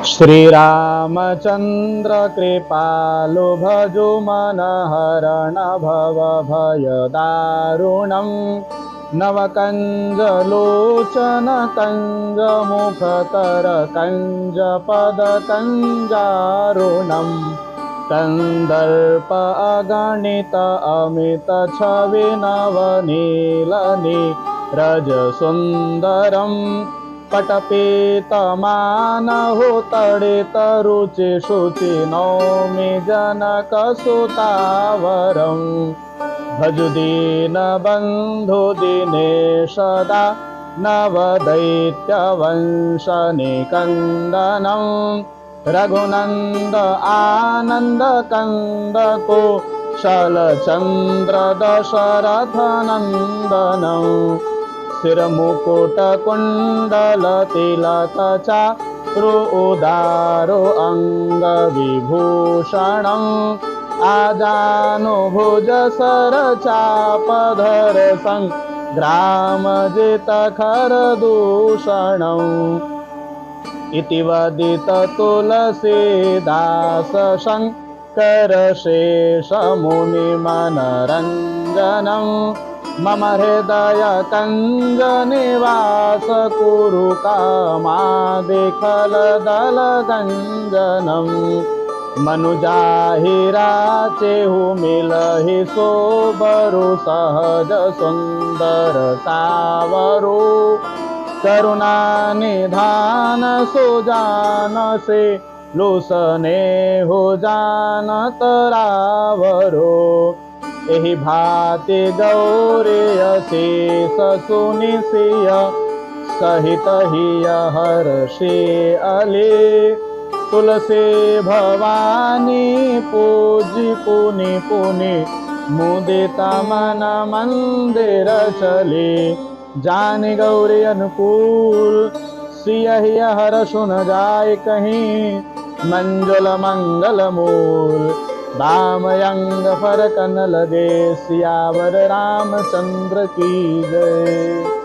श्रीरामचन्द्र कृपालु भजो मनहरण भव भयदारुणम् नवकञ्जलोचन कञ्जमुखकर कञ्जपदकञ्जारुणम् कन्दर्प अगणित अमित छवि नवनीलनि रजसुन्दरम् पटपीतमानहु तडित रुचि शुचि नौमि जनकसुतावरम् भज दीनबन्धु दिनेशदा नवदैत्यवंशनिकन्दनम् रघुनन्द आनन्द कन्द कुशलचन्द्र दशरथनन्दनम् शिरमुकुटकुण्डलतिलकचारु उदारो अङ्गविभूषणम् आजानुभुज सरचापधर सङ्ग्रामजितखरदूषणम् इति वदित तुलसीदास शङ्कर शेषमुनिमनरञ्जनम् मम हृदय कञ्जनिवास कुरु कामादिखलदलगञ्जनम् मनुजाहिराचेहु मिलहि सोबरु सहज सुन्दर सावरु करुणा निधान सुजानसे लुसने हो जानत रावरो एहि भाति गौरी अशेष सुनिसिय सहित हिय हर्षि अले तुलसी भवानी पूजी पुनि पुनि मुदित मन मंदिर चले जानि गौरी अनुकूल सिय हिय हर सुन जाय कहीं मंजुल मंगल मूल दामयंग फरकन लगे सियावर रामचंद्र की जय।